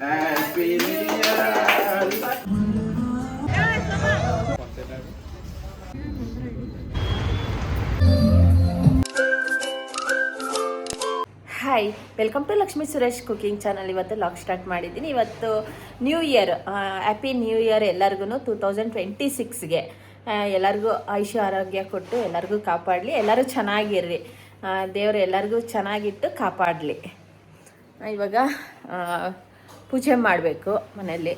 Happy New Year. Hi, welcome to Lakshmi Suresh cooking channel. ಇವತ್ತು log start ಮಾಡಿದ್ದೀನಿ. ಇವತ್ತು new year, happy new year ಎಲ್ಲರಿಗೂ. 2026ಗೆ ಎಲ್ಲರಿಗೂ ಆಯುಷ್ಯ ಆರೋಗ್ಯ ಕೊಟ್ಟು ಎಲ್ಲರಿಗೂ ಕಾಪಾಡಲಿ. ಎಲ್ಲರೂ ಚೆನ್ನಾಗಿರ್ರಿ, ದೇವರು ಎಲ್ಲರಿಗೂ ಚೆನ್ನಾಗಿಟ್ಟು ಕಾಪಾಡಲಿ. ಇವಾಗ ಪೂಜೆ ಮಾಡಬೇಕು ಮನೆಯಲ್ಲಿ.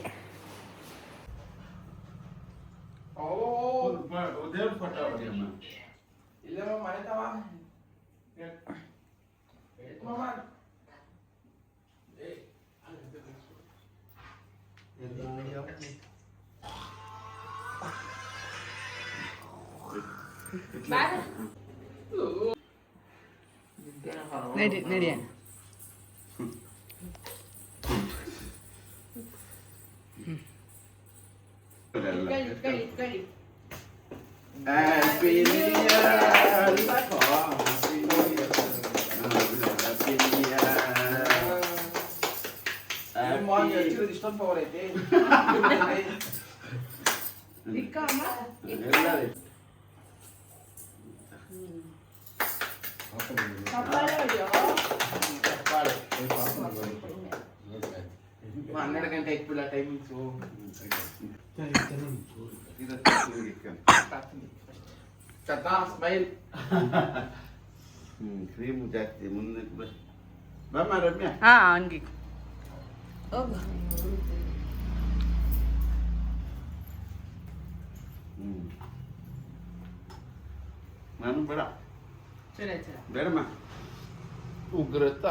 ನಡಿ Happy New Year. ಇಷ್ಟೊಂದು ಪವರ್ ಐತಿ. ಹನ್ನೆರಡು ಗಂಟೆ ಇಕ್ಬಿಲ್ಲ ಟೈಮಿಂಗ್ಸು. ಸ್ಮೈಲ್ ಕ್ರೀಮು ಜಾಸ್ತಿ ಮುಂದೆ ಬಮ್ಮ ರಮ್ಯಾ. ಹಂಗೆ ನಾನು ಬೇಡ ಬೇಡಮ್ಮ. ಉಗ್ರತ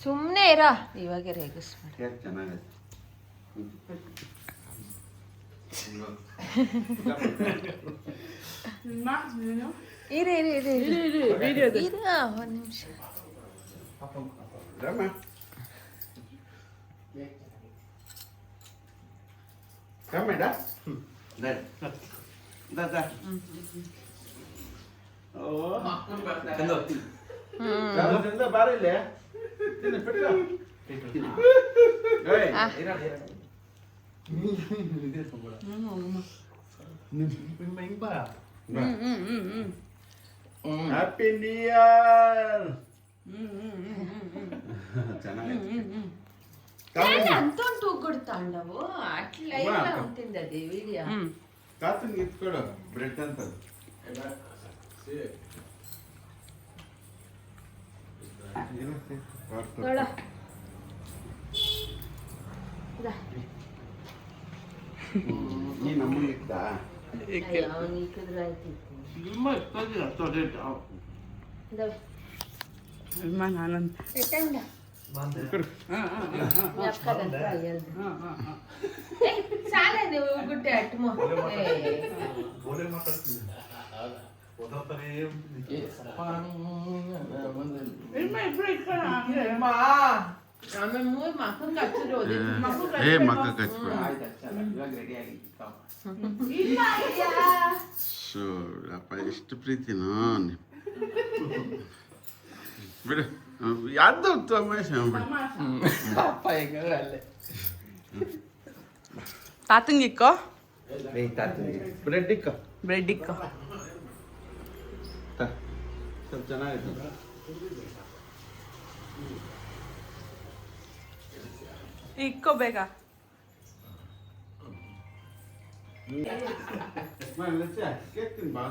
ಸುಮ್ಮನೆ ಇರ, ಇವಾಗ ರೇಗಿಸ್ಬೇಡ. ಚೆನ್ನಾಗೈತೆ. ಇರಿ ಒಂದು ನಿಮಿಷ. ಕಮ್ಮೇಡ ಬಾರ ಇಲ್ಲೇ ಹ್ಯಾಪಿ ನ್ಯೂ ಇಯರ್. ಚೆನ್ನಾಗಿ ಅಂತೊಂದು ಹೋಗ್ಕೊಡ್ತಾಂಡವು ಅಟ್ಲ ಅಂತಿಂದದಿ ವಿಡಿಯೋ. ಕಾತನ್ ಇಟ್ಕೊಡು ಬ್ರೆಡ್ ಅಂತ. ನೀ ನಮ್ಮನ್ನ ಇಟ್ಟ ಗುಡ್ಡೆ ಅಟ್ಮೋ ಅಪ್ಪ ಎಷ್ಟು ಪ್ರೀತಿನೋ ಬಿಡು. ಯಾರ್ದು ತಮಾಷೆ ಬಿಡು. ತಾತಂಗಿಕ್ಕೋ ಬ್ರೆಡ್ ಇಕ್ಕ ಬ್ರೆಡ್ ಇಕ್ಕೋ. ಸ್ವಲ್ಪ ಚೆನ್ನಾಗಿತ್ತು. ಇಕ್ಕೋ ಬೇಗ. ಕೇಕ್ ತಿನ್ ಬಾ.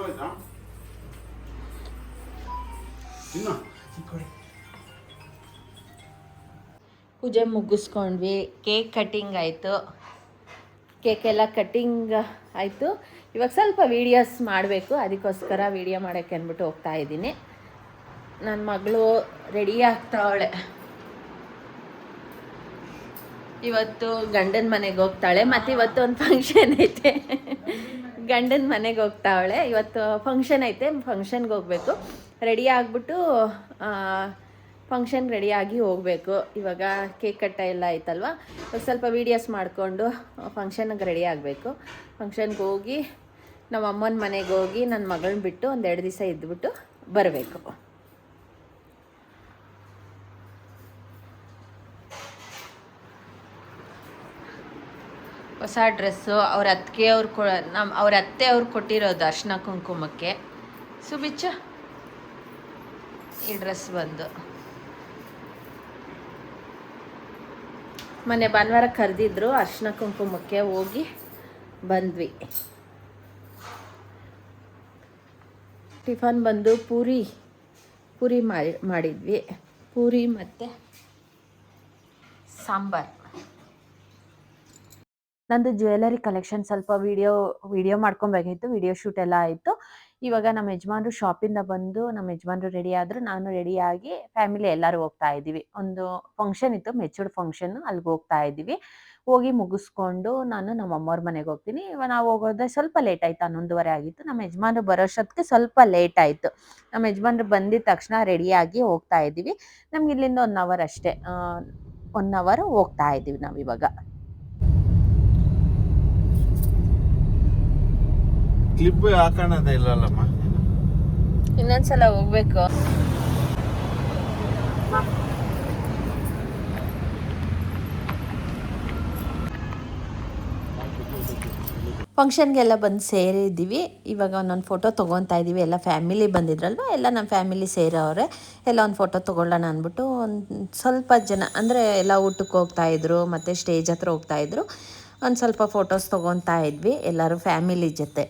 ಆಯ್ತಾ ಇನ್ನು ಪೂಜೆ ಮುಗಿಸ್ಕೊಂಡ್ವಿ. ಕೇಕ್ ಕಟ್ಟಿಂಗ್ ಆಯಿತು. ಕೇಕೆಲ್ಲ ಕಟ್ಟಿಂಗ್ ಆಯಿತು. ಇವಾಗ ಸ್ವಲ್ಪ ವೀಡಿಯೋಸ್ ಮಾಡಬೇಕು, ಅದಕ್ಕೋಸ್ಕರ ವೀಡಿಯೋ ಮಾಡೋಕ್ಕೆ ಅಂದ್ಬಿಟ್ಟು ಹೋಗ್ತಾ ಇದ್ದೀನಿ. ನನ್ನ ಮಗಳು ರೆಡಿ ಆಗ್ತಾವಳೆ. ಇವತ್ತು ಗಂಡನ ಮನೆಗೆ ಹೋಗ್ತಾಳೆ, ಮತ್ತು ಇವತ್ತು ಒಂದು ಫಂಕ್ಷನ್ ಐತೆ. ಗಂಡನ ಮನೆಗೆ ಹೋಗ್ತಾವಳೆ. ಇವತ್ತು ಫಂಕ್ಷನ್ ಐತೆ, ಫಂಕ್ಷನ್ಗೆ ಹೋಗಬೇಕು. ರೆಡಿ ಆಗಿಬಿಟ್ಟು ಫಂಕ್ಷನ್ ರೆಡಿಯಾಗಿ ಹೋಗಬೇಕು. ಇವಾಗ ಕೇಕ್ ಕಟ್ಟ ಎಲ್ಲ ಆಯ್ತಲ್ವ, ಇವಾಗ ಸ್ವಲ್ಪ ವೀಡಿಯೋಸ್ ಮಾಡಿಕೊಂಡು ಫಂಕ್ಷನ್ಗೆ ರೆಡಿ ಆಗಬೇಕು. ಫಂಕ್ಷನ್ಗೆ ಹೋಗಿ ನಮ್ಮ ಅಮ್ಮನ ಮನೆಗೆ ಹೋಗಿ ನನ್ನ ಮಗಳನ್ನ ಬಿಟ್ಟು ಒಂದು 2 ದಿವಸ ಇದ್ದುಬಿಟ್ಟು ಬರಬೇಕು. ಹೊಸ ಡ್ರೆಸ್ಸು ಅವ್ರ ಅತ್ತಿಗೆ ಅವ್ರ ಅತ್ತೆ ಅವ್ರು ಕೊಟ್ಟಿರೋದು ಅರ್ಶಿನ ಕುಂಕುಮಕ್ಕೆ. ಸುಬಿಚ್ಚ ಈ ಡ್ರೆಸ್ ಬಂದು ಮೊನ್ನೆ ಭಾನುವಾರ ಕರೆದಿದ್ರು ಅರ್ಶಿನ ಕುಂಕುಮಕ್ಕೆ, ಹೋಗಿ ಬಂದ್ವಿ. ಟಿಫನ್ ಬಂದು ಪೂರಿ ಮಾಡಿದ್ವಿ. ಪೂರಿ ಮತ್ತು ಸಾಂಬಾರ್. ನಂದು ಜ್ಯುವೆಲರಿ ಕಲೆಕ್ಷನ್ ಸ್ವಲ್ಪ ವಿಡಿಯೋ ಮಾಡ್ಕೊಬೇಕಾಗಿತ್ತು. ವಿಡಿಯೋ ಶೂಟ್ ಎಲ್ಲ ಆಯಿತು. ಇವಾಗ ನಮ್ಮ ಯಜಮಾನ್ರು ಶಾಪಿಂದ ಬಂದು ನಮ್ಮ ಯಜಮಾನ್ರು ರೆಡಿ ಆದರು. ನಾನು ರೆಡಿಯಾಗಿ ಫ್ಯಾಮಿಲಿ ಎಲ್ಲರೂ ಹೋಗ್ತಾ ಇದ್ದೀವಿ. ಒಂದು ಫಂಕ್ಷನ್ ಇತ್ತು, ಮೆಚೂರ್ಡ್ ಫಂಕ್ಷನ್, ಅಲ್ಲಿಗೆ ಹೋಗ್ತಾ ಇದ್ದೀವಿ. ಹೋಗಿ ಮುಗಿಸ್ಕೊಂಡು ನಾನು ನಮ್ಮ ಅಮ್ಮವ್ರ ಮನೆಗೆ ಹೋಗ್ತೀನಿ. ನಾವು ಹೋಗೋದೇ ಸ್ವಲ್ಪ ಲೇಟ್ ಆಯಿತು, 11:30 ಆಗಿತ್ತು. ನಮ್ಮ ಯಜಮಾನ್ರು ಬರೋಷ್ಟೊತ್ತಿಗೆ ಸ್ವಲ್ಪ ಲೇಟ್ ಆಯಿತು. ನಮ್ಮ ಯಜಮಾನ್ರು ಬಂದಿದ್ದ ತಕ್ಷಣ ರೆಡಿಯಾಗಿ ಹೋಗ್ತಾ ಇದ್ದೀವಿ. ನಮ್ಗೆ ಇಲ್ಲಿಂದ 1 ಅವರ್ ಅಷ್ಟೇ, 1 ಅವರ್ ಹೋಗ್ತಾ ಇದ್ದೀವಿ ನಾವಿವಾಗ. ಕ್ಲಿಪ್ ಹಾಕೋಣದೇ ಇಲ್ಲಲ್ಲಮ್ಮ. ಇನ್ನೊಂದ್ಸಲ ಹೋಗ್ಬೇಕು. ಫಂಕ್ಷನ್ಗೆಲ್ಲ ಬಂದು ಸೇರಿದ್ದೀವಿ. ಇವಾಗ ಒಂದೊಂದು ಫೋಟೋ ತೊಗೊತಾ ಇದ್ದೀವಿ. ಎಲ್ಲ ಫ್ಯಾಮಿಲಿ ಬಂದಿದ್ರಲ್ವ, ಎಲ್ಲ ನಮ್ಮ ಫ್ಯಾಮಿಲಿ ಸೇರೋರೆ. ಎಲ್ಲ ಒಂದು ಫೋಟೋ ತೊಗೊಳ್ಳೋಣ ಅಂದ್ಬಿಟ್ಟು ಒಂದು ಸ್ವಲ್ಪ ಜನ ಅಂದರೆ ಎಲ್ಲ ಊಟಕ್ಕೆ ಹೋಗ್ತಾಯಿದ್ರು ಮತ್ತು ಸ್ಟೇಜ್ ಹತ್ರ ಹೋಗ್ತಾಯಿದ್ರು. ಒಂದು ಸ್ವಲ್ಪ ಫೋಟೋಸ್ ತೊಗೊತಾ ಇದ್ವಿ ಎಲ್ಲರೂ ಫ್ಯಾಮಿಲಿ ಜೊತೆ.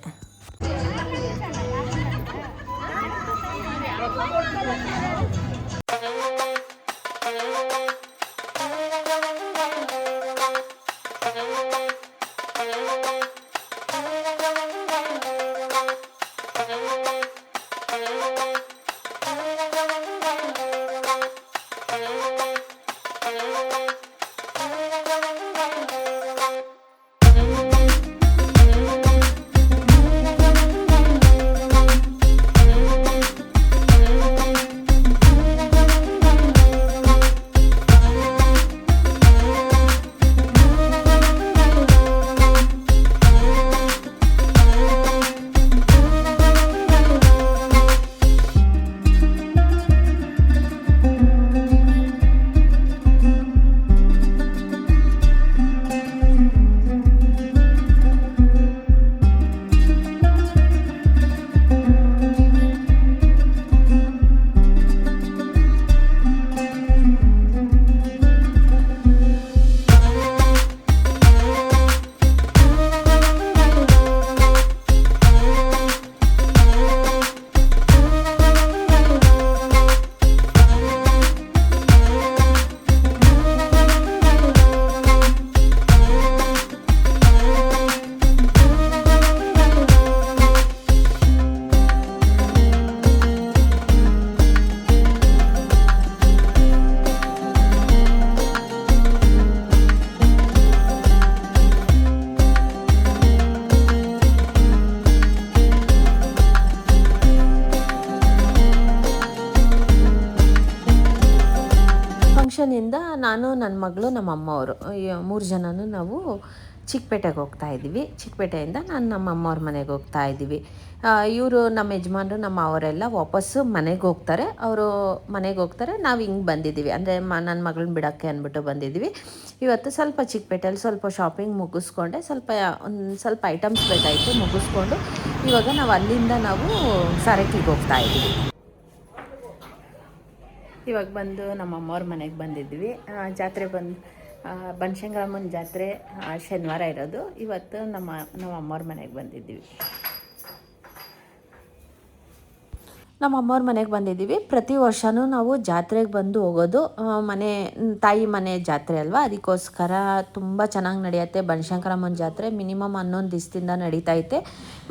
ಫಂಕ್ಷನಿಂದ ನಾನು, ನನ್ನ ಮಗಳು, ನಮ್ಮ ಅಮ್ಮವರು 3 ಜನನೂ ನಾವು ಚಿಕ್ಕಪೇಟೆಗೆ ಹೋಗ್ತಾ ಇದ್ದೀವಿ. ಚಿಕ್ಕಪೇಟೆಯಿಂದ ನಾನು ನಮ್ಮ ಅಮ್ಮವ್ರ ಮನೆಗೆ ಹೋಗ್ತಾ ಇದ್ದೀವಿ. ಇವರು ನಮ್ಮ ಯಜಮಾನ್ರು, ನಮ್ಮ ಅವರೆಲ್ಲ ವಾಪಸ್ಸು ಮನೆಗೆ ಹೋಗ್ತಾರೆ. ಅವರು ಮನೆಗೆ ಹೋಗ್ತಾರೆ, ನಾವು ಹಿಂಗೆ ಬಂದಿದ್ದೀವಿ. ಅಂದರೆ ನನ್ನ ಮಗಳನ್ನ ಬಿಡೋಕ್ಕೆ ಅಂದ್ಬಿಟ್ಟು ಬಂದಿದ್ದೀವಿ. ಇವತ್ತು ಸ್ವಲ್ಪ ಚಿಕ್ಕಪೇಟೆಯಲ್ಲಿ ಸ್ವಲ್ಪ ಶಾಪಿಂಗ್ ಮುಗಿಸ್ಕೊಂಡೆ. ಒಂದು ಸ್ವಲ್ಪ ಐಟಮ್ಸ್ ಬೇಕಾಯಿತು, ಮುಗಿಸ್ಕೊಂಡು ಇವಾಗ ನಾವು ಅಲ್ಲಿಂದ ನಾವು ಸರಕಿಗೆ ಹೋಗ್ತಾ ಇದ್ದೀವಿ. ಇವಾಗ ಬಂದು ನಮ್ಮ ಅಮ್ಮವ್ರ ಮನೆಗೆ ಬಂದಿದ್ವಿ. ಜಾತ್ರೆ ಬನಶಂಕರಮ್ಮನ ಜಾತ್ರೆ ಶನಿವಾರ ಇರೋದು. ಇವತ್ತು ನಮ್ಮ ಅಮ್ಮವ್ರ ಮನೆಗೆ ಬಂದಿದ್ದೀವಿ. ನಮ್ಮ ಅಮ್ಮವ್ರ ಮನೆಗೆ ಬಂದಿದ್ದೀವಿ. ಪ್ರತಿ ವರ್ಷವೂ ನಾವು ಜಾತ್ರೆಗೆ ಬಂದು ಹೋಗೋದು. ತಾಯಿ ಮನೆ ಜಾತ್ರೆ ಅಲ್ವಾ, ಅದಕ್ಕೋಸ್ಕರ ತುಂಬ ಚೆನ್ನಾಗಿ ನಡೆಯುತ್ತೆ. ಬನಶಂಕರಮ್ಮನ ಜಾತ್ರೆ ಮಿನಿಮಮ್ 11 ದಿವಸದಿಂದ ನಡೀತೈತೆ.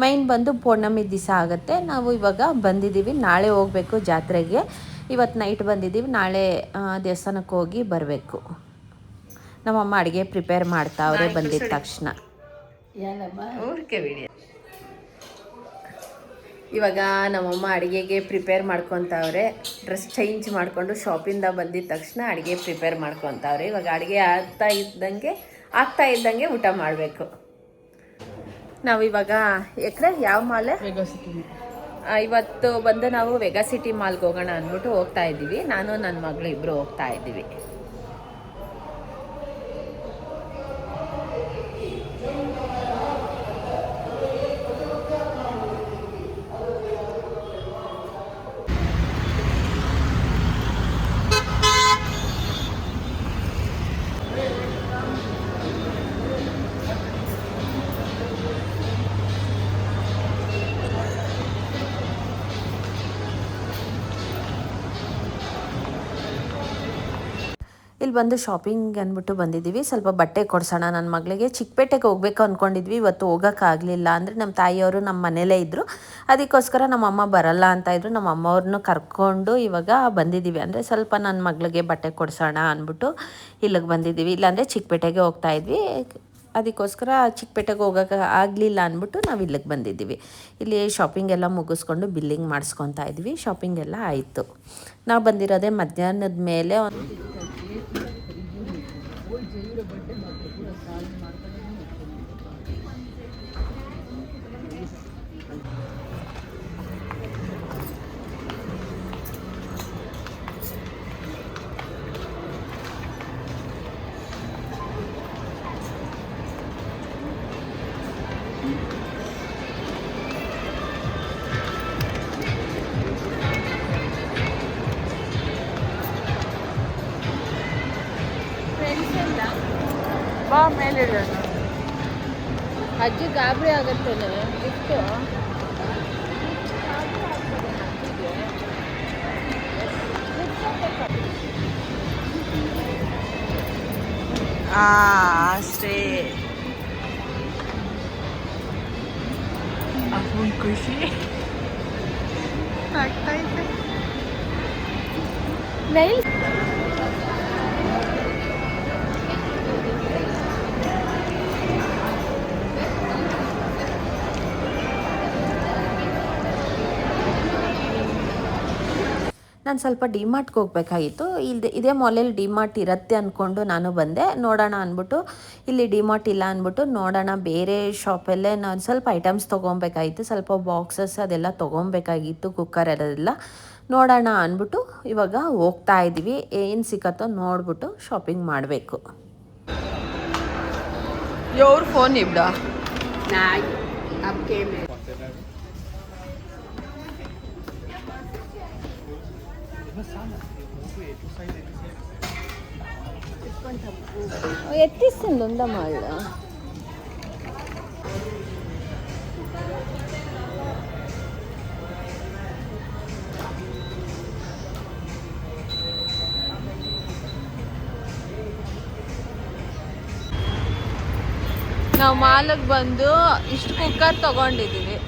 ಮೈನ್ ಬಂದು ಪೌರ್ಣಮಿ ದಿವಸ ಆಗುತ್ತೆ. ನಾವು ಇವಾಗ ಬಂದಿದ್ದೀವಿ, ನಾಳೆ ಹೋಗಬೇಕು ಜಾತ್ರೆಗೆ. ಇವತ್ತು ನೈಟ್ ಬಂದಿದ್ದೀವಿ, ನಾಳೆ ದೇವಸ್ಥಾನಕ್ಕೆ ಹೋಗಿ ಬರಬೇಕು. ನಮ್ಮಮ್ಮ ಅಡುಗೆ ಪ್ರಿಪೇರ್ ಮಾಡ್ತಾವ್ರೆ ಬಂದಿದ್ದ ತಕ್ಷಣ. ಇವಾಗ ನಮ್ಮಮ್ಮ ಅಡುಗೆಗೆ ಪ್ರಿಪೇರ್ ಮಾಡ್ಕೊತಾವ್ರೆ. ಡ್ರೆಸ್ ಚೇಂಜ್ ಮಾಡಿಕೊಂಡು ಶಾಪಿಂದ ಬಂದಿದ್ದ ತಕ್ಷಣ ಅಡುಗೆ ಪ್ರಿಪೇರ್ ಮಾಡ್ಕೊತಾವ್ರೆ. ಇವಾಗ ಅಡುಗೆ ಆಗ್ತಾ ಇದ್ದಂಗೆ ಊಟ ಮಾಡಬೇಕು. ನಾವಿವಾಗ ಯಾವ ಮಾಲೆ ಇವತ್ತು ಬಂದು ನಾವು ವೆಗಾ ಸಿಟಿ ಮಾಲ್ಗೆ ಹೋಗೋಣ ಅಂದ್ಬಿಟ್ಟು ಹೋಗ್ತಾ ಇದ್ದೀವಿ. ನಾನು ನನ್ನ ಮಗಳು ಇಬ್ಬರು ಹೋಗ್ತಾ ಇದ್ದೀವಿ. ಇಲ್ಲಿ ಬಂದು ಶಾಪಿಂಗ್ ಅಂದ್ಬಿಟ್ಟು ಬಂದಿದ್ದೀವಿ. ಸ್ವಲ್ಪ ಬಟ್ಟೆ ಕೊಡ್ಸೋಣ ನನ್ನ ಮಗಳಿಗೆ. ಚಿಕ್ಕಪೇಟೆಗೆ ಹೋಗ್ಬೇಕು ಅಂದ್ಕೊಂಡಿದ್ವಿ, ಇವತ್ತು ಹೋಗೋಕ್ಕಾಗಲಿಲ್ಲ. ಅಂದರೆ ನಮ್ಮ ತಾಯಿಯವರು ನಮ್ಮ ಮನೇಲೇ ಇದ್ದರು, ಅದಕ್ಕೋಸ್ಕರ ನಮ್ಮ ಅಮ್ಮ ಬರಲ್ಲ ಅಂತ ಇದ್ರು. ನಮ್ಮ ಅಮ್ಮವ್ರನ್ನೂ ಕರ್ಕೊಂಡು ಇವಾಗ ಬಂದಿದ್ದೀವಿ. ಅಂದರೆ ಸ್ವಲ್ಪ ನನ್ನ ಮಗಳಿಗೆ ಬಟ್ಟೆ ಕೊಡ್ಸೋಣ ಅಂದ್ಬಿಟ್ಟು ಇಲ್ಲಿಗೆ ಬಂದಿದ್ದೀವಿ. ಇಲ್ಲಾಂದರೆ ಚಿಕ್ಕಪೇಟೆಗೆ ಹೋಗ್ತಾಯಿದ್ವಿ. ಅದಕ್ಕೋಸ್ಕರ ಚಿಕ್ಕಪೇಟೆಗೆ ಹೋಗೋಕೆ ಆಗಲಿಲ್ಲ ಅಂದ್ಬಿಟ್ಟು ನಾವು ಇಲ್ಲಿಗೆ ಬಂದಿದ್ದೀವಿ. ಇಲ್ಲಿ ಶಾಪಿಂಗ್ ಎಲ್ಲ ಮುಗಿಸ್ಕೊಂಡು ಬಿಲ್ಲಿಂಗ್ ಮಾಡಿಸ್ಕೊತಾ ಇದ್ವಿ. ಶಾಪಿಂಗ್ ಎಲ್ಲ ಆಯಿತು. ನಾವು ಬಂದಿರೋದೇ ಮಧ್ಯಾಹ್ನದ ಮೇಲೆ. ಬಾ ಮೇಲೆ ಇಡೋಣ. ಅಜ್ಜಿ ಗಾಬರಿ ಆಗುತ್ತೆ ಗಿಫ್ಟು. ಅಷ್ಟೇ. ಅಪ್ಪನ ಖುಷಿ ಆಗ್ತೈತೆ. ನೈಲ್ ನಾನು ಸ್ವಲ್ಪ ಡಿಮಾರ್ಟ್ಗೆ ಹೋಗ್ಬೇಕಾಗಿತ್ತು. ಇದೇ ಮಾಲಲ್ಲಿ ಡಿಮಾರ್ಟ್ ಇರುತ್ತೆ ಅಂದ್ಕೊಂಡು ನಾನು ಬಂದೆ. ನೋಡೋಣ ಅಂದ್ಬಿಟ್ಟು ಇಲ್ಲಿ ಡಿಮಾರ್ಟ್ ಇಲ್ಲ ಅಂದ್ಬಿಟ್ಟು ನೋಡೋಣ ಬೇರೆ ಶಾಪಲ್ಲೇ ನಾನು ಸ್ವಲ್ಪ ಐಟಮ್ಸ್ ತೊಗೊಬೇಕಾಗಿತ್ತು. ಸ್ವಲ್ಪ ಬಾಕ್ಸಸ್ ಅದೆಲ್ಲ ತೊಗೊಬೇಕಾಗಿತ್ತು, ಕುಕ್ಕರ್ ಅದೆಲ್ಲ ನೋಡೋಣ ಅಂದ್ಬಿಟ್ಟು ಇವಾಗ ಹೋಗ್ತಾ ಇದ್ದೀವಿ. ಏನು ಸಿಕ್ಕತ್ತೋ ನೋಡ್ಬಿಟ್ಟು ಶಾಪಿಂಗ್ ಮಾಡಬೇಕು. ಯೋರ್ ಫೋನ್ ಇಬ್ಡ ఎత్తిస్తుంది ఉందమ్మా ఆవిడ. ನಾವು ಮಾಲಿಗೆ ಬಂದು ಇಷ್ಟು ಕುಕ್ಕರ್ ತಗೊಂಡಿದ್ದೀವಿ.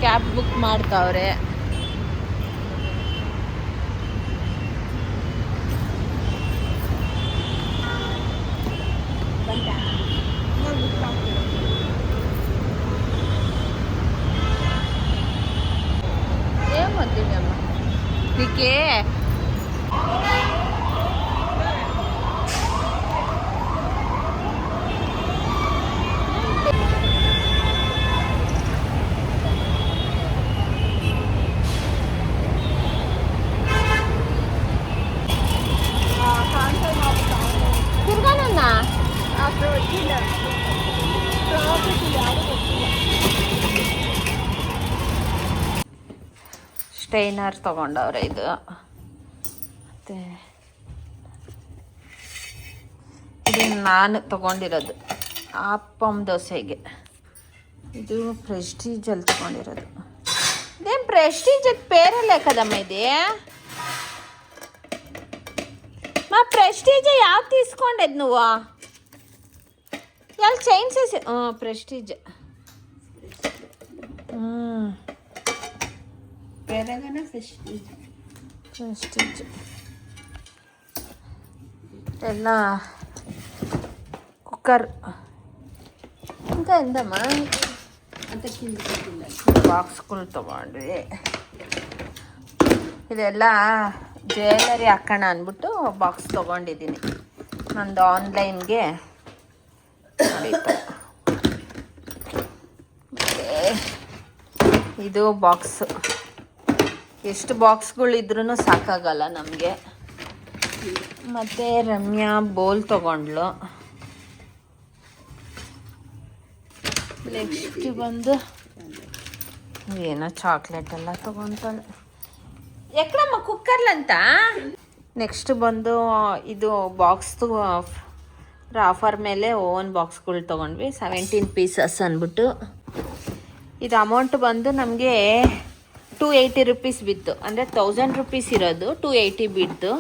ಕ್ಯಾಬ್ ಬುಕ್ ಮಾಡ್ತಾವ್ರೆ. ఏం వద్దండి అమ్మ నీకే తిరగానన్నా ಸ್ಟೈನರ್ ತೊಗೊಂಡವ್ರೆ. ಇದು ಮತ್ತು ಇದು ನಾನು ತೊಗೊಂಡಿರೋದು ಅಪ್ಪಮ್ ದೋಸೆಗೆ. ಇದು ಪ್ರೆಸ್ಟೀಜಲ್ಲಿ ತೊಗೊಂಡಿರೋದು. ಇದೇನು ಪ್ರೆಸ್ಟೀಜ್ ಪೇರಲ್ಲೇ ಕದಮ್ಮ ಇದೆ. మా ప్రెస్టీజ్ యావ్ తీసుకోండేది నువ్వు ఎలా చైన్స్ ప్రెస్టీజ్ ప్రెస్టీజ్ ಎಲ್ಲ ಕುಕ್ಕರ್ ఇంకా ఎంతమ్మా ಬಾಕ್ಸ್ಗಳು ತೊಗೊಂಡ್ವಿ. ಇದೆಲ್ಲ ಜ್ಯುವೆಲರಿ ಹಾಕೋಣ ಅಂದ್ಬಿಟ್ಟು ಬಾಕ್ಸ್ ತೊಗೊಂಡಿದ್ದೀನಿ. ನಂದು ಆನ್ಲೈನ್ಗೆ ನಡೀತು. ಇದು ಬಾಕ್ಸು. ಎಷ್ಟು ಬಾಕ್ಸ್ಗಳಿದ್ರೂ ಸಾಕಾಗಲ್ಲ ನಮಗೆ. ಮತ್ತು ರಮ್ಯಾ ಬೋಲ್ ತೊಗೊಂಡ್ಲು. ನೆಕ್ಸ್ಟ್ ಬಂದು ಏನೋ ಚಾಕ್ಲೇಟ್ ಎಲ್ಲ ತೊಗೊತಾಳೆ. ಎಕ್ಕಡಮ್ಮ ಕುಕ್ಕರ್ಲಂತ. ನೆಕ್ಸ್ಟ್ ಬಂದು ಇದು ಬಾಕ್ಸ್ದು ಆಫರ್ ಮೇಲೆ ಓನ್ ಬಾಕ್ಸ್ಗಳು ತೊಗೊಂಡ್ವಿ. 17 ಪೀಸಸ್ ಅಂದ್ಬಿಟ್ಟು. ಇದು ಅಮೌಂಟ್ ಬಂದು ನಮಗೆ 280 ರುಪೀಸ್ ಬಿತ್ತು, ಅಂದರೆ 1000 ರುಪೀಸ್ ಇರೋದು 280 ಬಿತ್ತು.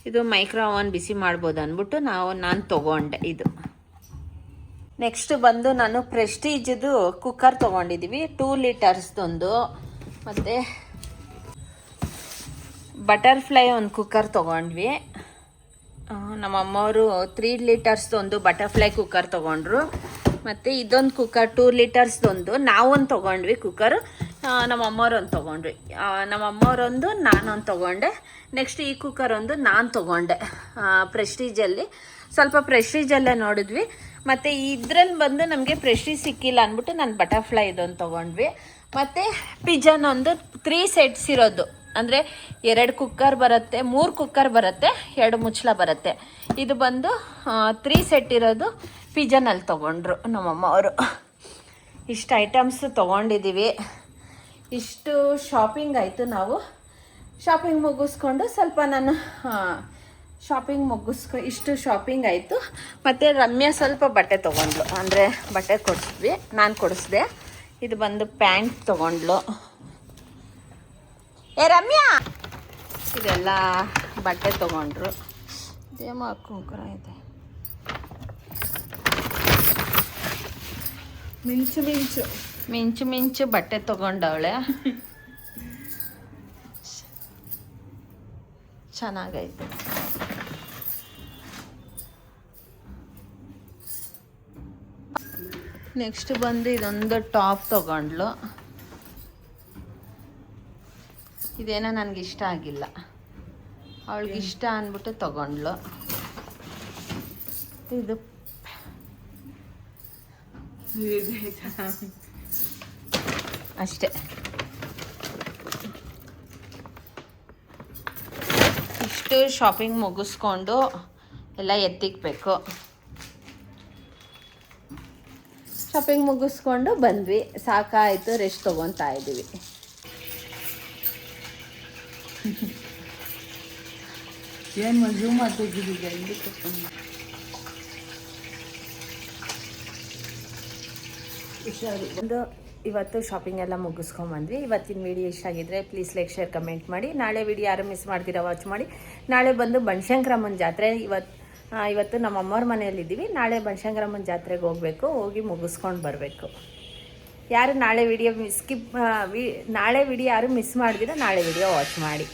ಇದು ಮೈಕ್ರೋ ಓವನ್ ಬಿಸಿ ಮಾಡ್ಬೋದು ಅಂದ್ಬಿಟ್ಟು ನಾನು ತೊಗೊಂಡೆ ಇದು. ನೆಕ್ಸ್ಟ್ ಬಂದು ನಾನು ಪ್ರೆಸ್ಟೀಜ್ದು ಕುಕ್ಕರ್ ತೊಗೊಂಡಿದ್ದೀವಿ, 2 ಲೀಟರ್ಸ್ದೊಂದು. ಮತ್ತು ಬಟರ್ಫ್ಲೈ ಒಂದು ಕುಕ್ಕರ್ ತೊಗೊಂಡ್ವಿ. ನಮ್ಮಮ್ಮವರು 3 ಲೀಟರ್ಸ್ದೊಂದು ಬಟರ್ಫ್ಲೈ ಕುಕ್ಕರ್ ತೊಗೊಂಡ್ರು. ಮತ್ತು ಇದೊಂದು ಕುಕ್ಕರ್ 2 ಲೀಟರ್ಸ್ದೊಂದು ನಾವೊಂದು ತೊಗೊಂಡ್ವಿ ಕುಕ್ಕರ್. ನಮ್ಮಮ್ಮವ್ರೊಂದು ತೊಗೊಂಡ್ವಿ. ನಮ್ಮಮ್ಮವ್ರೊಂದು ನಾನೊಂದು ತೊಗೊಂಡೆ. ನೆಕ್ಸ್ಟ್ ಈ ಕುಕ್ಕರ್ ಒಂದು ನಾನು ತೊಗೊಂಡೆ ಪ್ರೆಸ್ಟೀಜಲ್ಲಿ. ಸ್ವಲ್ಪ ಪ್ರೆಸ್ಟೀಜಲ್ಲೇ ನೋಡಿದ್ವಿ. ಮತ್ತು ಇದ್ರಲ್ಲಿ ಬಂದು ನಮಗೆ ಪ್ರೆಸ್ಟೀಜ್ ಸಿಕ್ಕಿಲ್ಲ ಅಂದ್ಬಿಟ್ಟು ನಾನು ಬಟರ್ಫ್ಲೈ ಇದೊಂದು ತೊಗೊಂಡ್ವಿ. ಮತ್ತು ಪಿಜನ್ ಒಂದು 3 ಸೆಟ್ಸ್ ಇರೋದು, ಅಂದರೆ 2 ಕುಕ್ಕರ್ ಬರುತ್ತೆ, 3 ಕುಕ್ಕರ್ ಬರುತ್ತೆ, 2 ಮುಚ್ಚಳ ಬರುತ್ತೆ. ಇದು ಬಂದು 3 ಸೆಟ್ ಇರೋದು ಪಿಜನಲ್ಲಿ ತೊಗೊಂಡ್ರು ನಮ್ಮಮ್ಮ ಅವರು. ಇಷ್ಟು ಐಟಮ್ಸ್ ತೊಗೊಂಡಿದ್ದೀವಿ. ಇಷ್ಟು ಶಾಪಿಂಗ್ ಆಯಿತು. ನಾವು ಶಾಪಿಂಗ್ ಮುಗಿಸ್ಕೊಂಡು ಸ್ವಲ್ಪ ನಾನು ಇಷ್ಟು ಶಾಪಿಂಗ್ ಆಯಿತು. ಮತ್ತು ರಮ್ಯಾ ಸ್ವಲ್ಪ ಬಟ್ಟೆ ತೊಗೊಂಡ್ಲು, ಅಂದರೆ ಬಟ್ಟೆ ಕೊಡಿಸಿದ್ವಿ, ನಾನು ಕೊಡಿಸ್ದೆ. ಇದು ಬಂದು ಪ್ಯಾಂಟ್ ತೊಗೊಂಡ್ಲು. ರಮ್ಯಾ ಇದೆಲ್ಲ ಬಟ್ಟೆ ತೊಗೊಂಡ್ರು. ಇದೇಮೋ ಕುಂಕುರ ಇದೆ, ಮಿಂಚು ಬಟ್ಟೆ ತೊಗೊಂಡವಳೆ. ಚೆನ್ನಾಗೈತೆ. ನೆಕ್ಸ್ಟ್ ಬಂದು ಇದೊಂದು ಟಾಪ್ ತೊಗೊಂಡ್ಲು. ಇದೇನೋ ನನಗೆ ಇಷ್ಟ ಆಗಿಲ್ಲ, ಅವಳಿಗೆ ಇಷ್ಟ ಅಂದ್ಬಿಟ್ಟು ತೊಗೊಂಡ್ಲು. ಇದು ಅಷ್ಟೇ. ಇಷ್ಟು ಶಾಪಿಂಗ್ ಮುಗಿಸ್ಕೊಂಡು ಎಲ್ಲ ಎತ್ತಿಕ್ಬೇಕು. ಶಾಪಿಂಗ್ ಮುಗಿಸ್ಕೊಂಡು ಬಂದ್ವಿ, ಸಾಕಾಯಿತು, ರೆಸ್ಟ್ ತೊಗೊತಾ ಇದ್ದೀವಿ. ಒಂದು ಇವತ್ತು ಶಾಪಿಂಗ್ ಎಲ್ಲ ಮುಗಿಸ್ಕೊಂಬಂದ್ವಿ. ಇವತ್ತಿನ ವಿಡಿಯೋ ಇಷ್ಟ ಆಗಿದ್ರೆ ಪ್ಲೀಸ್ ಲೈಕ್, ಶೇರ್, ಕಮೆಂಟ್ ಮಾಡಿ. ನಾಳೆ ವಿಡಿಯೋ ಯಾರು ಮಿಸ್ ಮಾಡ್ತೀರಾ ವಾಚ್ ಮಾಡಿ. ನಾಳೆ ಬಂದು ಬನಶಂಕರಮ್ಮನ ಜಾತ್ರೆ. ಇವತ್ತು ನಮ್ಮ ಅಮ್ಮವ್ರ ಮನೆಯಲ್ಲಿದ್ದೀವಿ. ನಾಳೆ ಬನಶಂಕರಮ್ಮನ ಜಾತ್ರೆಗೆ ಹೋಗಬೇಕು, ಹೋಗಿ ಮುಗಿಸ್ಕೊಂಡು ಬರಬೇಕು. ಯಾರು ನಾಳೆ ವಿಡಿಯೋ ಯಾರು ಮಿಸ್ ಮಾಡ್ದಿರೋ ನಾಳೆ ವಿಡಿಯೋ ವಾಚ್ ಮಾಡಿ.